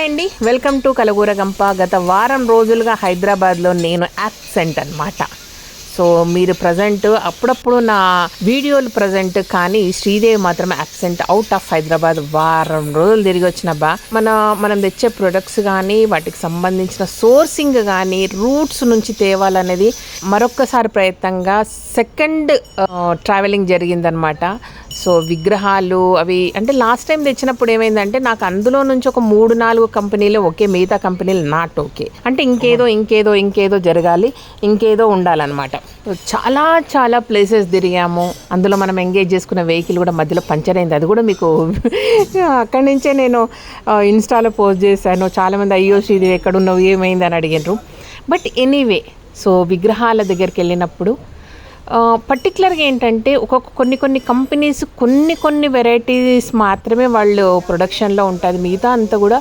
Hi అండి, welcome to కలగూర గంప. గత వారం రోజులుగా హైదరాబాద్లో నేను యాబ్సెంట్ అనమాట. సో మీరు ప్రజెంట్ అప్పుడప్పుడు నా వీడియోలు ప్రజెంట్, కానీ శ్రీదేవి మాత్రం యాబ్సెంట్, అవుట్ ఆఫ్ హైదరాబాద్. వారం రోజులు తిరిగి వచ్చినబ్బా. మనం తెచ్చే ప్రొడక్ట్స్ కానీ వాటికి సంబంధించిన సోర్సింగ్ కానీ రూట్స్ నుంచి తేవాలనేది మరొక్కసారి ప్రయత్నంగా సెకండ్ ట్రావెలింగ్ జరిగిందనమాట. సో విగ్రహాలు అవి అంటే లాస్ట్ టైం తెచ్చినప్పుడు ఏమైందంటే నాకు అందులో నుంచి ఒక 3-4 కంపెనీలు ఓకే, మిగతా కంపెనీలు నాట్ ఓకే. అంటే ఇంకేదో జరగాలి, ఇంకేదో ఉండాలన్నమాట. చాలా ప్లేసెస్ తిరిగాము. అందులో మనం ఎంగేజ్ చేసుకున్న వెహికల్ కూడా మధ్యలో పంచర్ అయింది. అది కూడా మీకు అక్కడి నుంచే నేను ఇన్స్టాలో పోస్ట్ చేశాను. చాలామంది అయ్యో శ్రీది ఎక్కడున్నావు, ఏమైంది అని అడిగినారు. బట్ ఎనీవే, సో విగ్రహాల దగ్గరికి వెళ్ళినప్పుడు పర్టికులర్గా ఏంటంటే కొన్ని కంపెనీస్ కొన్ని వెరైటీస్ మాత్రమే వాళ్ళు ప్రొడక్షన్లో ఉంటుంది. మిగతా అంతా కూడా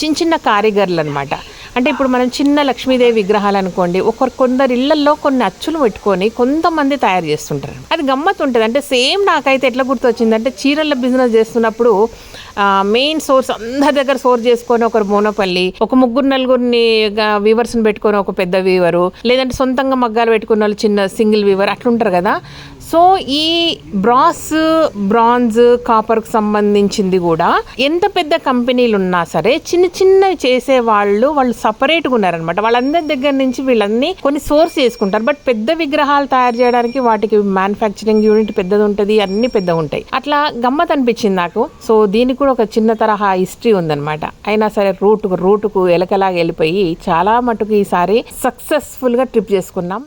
చిన్న కారిగర్లు అనమాట. అంటే ఇప్పుడు మనం చిన్న లక్ష్మీదేవి విగ్రహాలు అనుకోండి, కొందరు ఇళ్లలో కొన్ని అచ్చులు పెట్టుకొని కొంతమంది తయారు చేస్తుంటారు. అది గమ్మత్తు ఉంటుంది. అంటే సేమ్ నాకైతే ఎట్లా గుర్తొచ్చిందంటే చీరల బిజినెస్ చేస్తున్నప్పుడు మెయిన్ సోర్స్ అందరి దగ్గర సోర్స్ చేసుకొని ఒకరు మోనపల్లి, ఒక 3-4 వీవర్స్ని పెట్టుకొని ఒక పెద్ద వీవరు, లేదంటే సొంతంగా మగ్గాలు పెట్టుకున్న వాళ్ళు చిన్న సింగిల్ వీవర్ అట్లుంటారు కదా. సో ఈ బ్రాంజ్, కాపర్కి సంబంధించింది కూడా ఎంత పెద్ద కంపెనీలు ఉన్నా సరే చిన్నవి చేసే వాళ్ళు సపరేట్గా ఉన్నారనమాట. వాళ్ళందరి దగ్గర నుంచి వీళ్ళన్నీ కొన్ని సోర్స్ చేసుకుంటారు. బట్ పెద్ద విగ్రహాలు తయారు చేయడానికి వాటికి మ్యానుఫ్యాక్చరింగ్ యూనిట్ పెద్దది ఉంటుంది, అన్ని పెద్దగా ఉంటాయి. అట్లా గమ్మత్ అనిపించింది నాకు. సో దీనికి కూడా ఒక చిన్న తరహా హిస్టరీ ఉందన్నమాట. అయినా సరే రూటుకు ఎలకలాగా వెళ్ళిపోయి చాలా మటుకు ఈసారి సక్సెస్ఫుల్గా ట్రిప్ చేసుకున్నాం.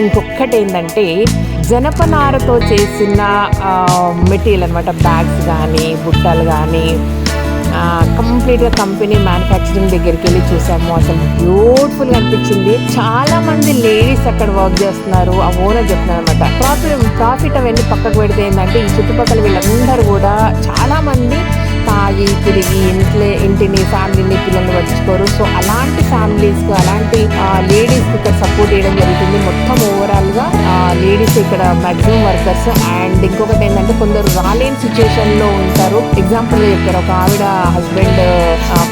ఇంకొకటి ఏంటంటే జనపనారతో చేసిన మెటీరియల్ అనమాట. బ్యాగ్స్ కానీ బుట్టలు కానీ కంప్లీట్గా కంపెనీ మ్యానుఫ్యాక్చరింగ్ దగ్గరికి వెళ్ళి చూసాము. అసలు బ్యూటిఫుల్గా అనిపించింది. చాలా మంది లేడీస్ అక్కడ వర్క్ చేస్తున్నారు. ఆ ఓనర్ చెప్తున్నారు అనమాట. ప్రాఫిట్ అవన్నీ పక్కకు పెడితే ఏంటంటే ఈ చుట్టుపక్కల వీళ్ళందరూ కూడా చాలా మంది తాగి తిరిగి ఇంటిని ఫ్యామిలీని పిల్లల్ని పట్టించుకోరు. సో అలాంటి ఫ్యామిలీస్కి, అలాంటి లేడీస్కి ఇక్కడ సపోర్ట్ చేయడం జరుగుతుంది. మొత్తం ఓవరాల్గా లేడీస్ ఇక్కడ మ్యాక్సిమం వర్కర్స్. అండ్ ఇంకొకటి ఏంటంటే కొందరు రాలేని సిచ్యువేషన్లో ఉంటారు. ఎగ్జాంపుల్గా చెప్తారు, ఒక ఆవిడ హస్బెండ్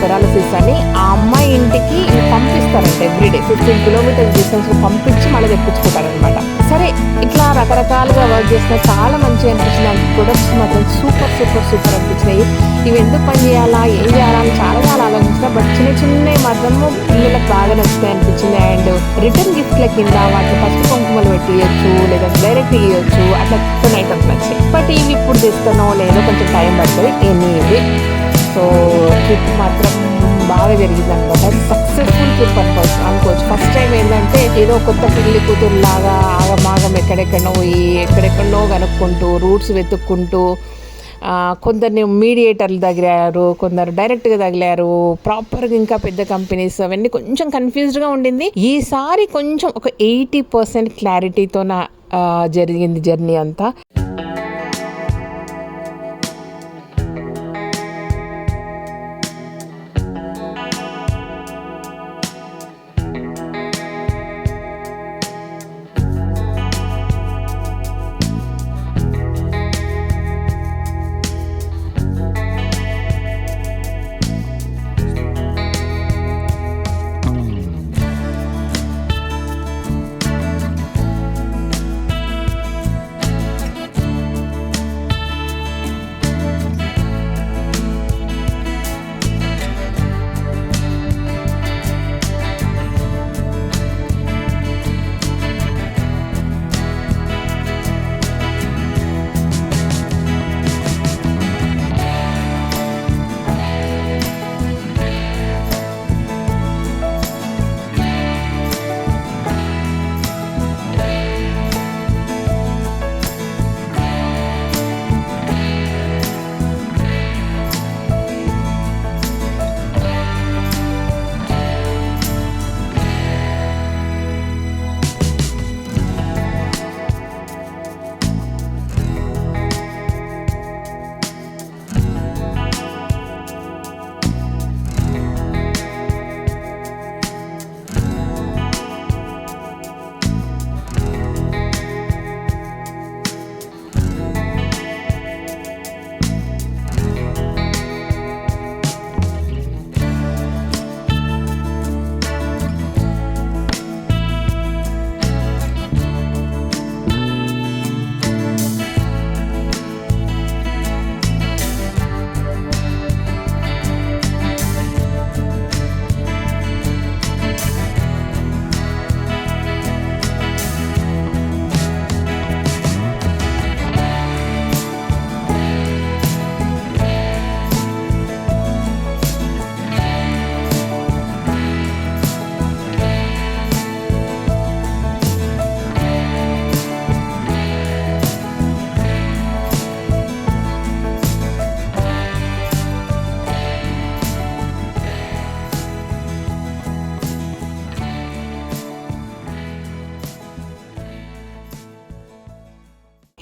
పెరాలసిస్ అని, ఆ అమ్మాయి ఇంటికి పంపిస్తారంట ఎవ్రీడే 15 కిలోమీటర్స్ డిస్టెన్స్లో పంపించి మళ్ళీ తెప్పించుకుంటారనమాట. సరే, ఇట్లా రకరకాలుగా వర్క్ చేసిన చాలా మంచిగా అనిపించింది. ప్రొడక్ట్స్ మాత్రం సూపర్ అనిపించినాయి. ఇవి ఎందుకు పని చేయాలా, ఏం చేయాలా అని చాలా ఆలోచించిన. బట్ చిన్నవి మాత్రము పిల్లలకు బాగా నచ్చుతాయి అనిపించింది. అండ్ రిటర్న్ గిఫ్ట్ల కింద వాటిని ఫస్ట్ కుంకుమలు పెట్టి ఇవ్వచ్చు, లేదా డైరెక్ట్ ఇవ్వచ్చు. అట్లా కొన్ని ఐటమ్స్ నచ్చాయి. బట్ ఇవి ఇప్పుడు తెస్తానో లేదో కొంచెం టైం పడుతుంది. ఎనీవే, సో ట్రిప్ మాత్రం బాగా జరిగింది అనమాట. సక్సెస్ఫుల్ ట్రిప్ అనుకోవచ్చు. ఫస్ట్ టైం ఏంటంటే ఏదో కొత్త పెళ్లి కూతురులాగా ఆగమాగం ఎక్కడెక్కడో కనుక్కుంటూ రూట్స్ వెతుక్కుంటూ కొందరిని మీడియేటర్లు తగిలారు, కొందరు డైరెక్ట్గా తగిలారు. ప్రాపర్గా ఇంకా పెద్ద కంపెనీస్ అవన్నీ కొంచెం కన్ఫ్యూజ్డ్గా ఉండింది. ఈసారి కొంచెం ఒక 80% క్లారిటీతో జరిగింది జర్నీ అంతా.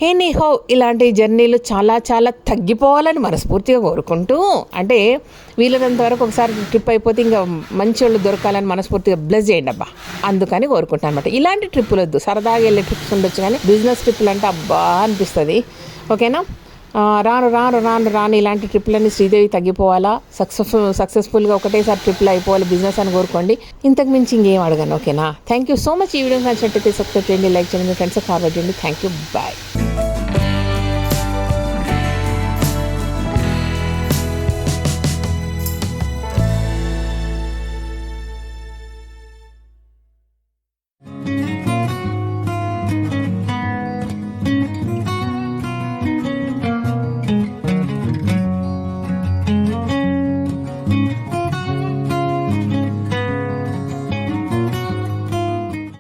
ఎనీహౌ ఇలాంటి జర్నీలు చాలా చాలా తగ్గిపోవాలని మనస్ఫూర్తిగా కోరుకుంటూ, అంటే వీలైనంత వరకు ఒకసారి ట్రిప్ అయిపోతే ఇంకా మంచి వాళ్ళు దొరకాలని మనస్ఫూర్తిగా బ్లెస్ చేయండి అబ్బా, అందుకని కోరుకుంటాను అనమాట. ఇలాంటి ట్రిప్పులు వద్దు, సరదాగా వెళ్ళే ట్రిప్స్ ఉండొచ్చు, కానీ బిజినెస్ ట్రిప్పులు అంటే అబ్బా అనిపిస్తుంది. ఓకేనా? రాను రాను రాను రాను ఇలాంటి ట్రిప్లన్నీ శ్రీదేవి తగ్గిపోవాలా, సక్సెస్ఫుల్గా ఒకటేసారి ట్రిప్లు అయిపోవాలి బిజినెస్ అని కోరుకోండి. ఇంతకు మించి ఇంకేం అడగను. ఓకేనా? Thank you so much. ఈ వీడియో నచ్చినట్టయితే సబ్స్క్రైబ్ చేయండి, లైక్ చేయండి, మీ ఫ్రెండ్స్ ఫార్వర్డ్ చేయండి. Thank you, bye.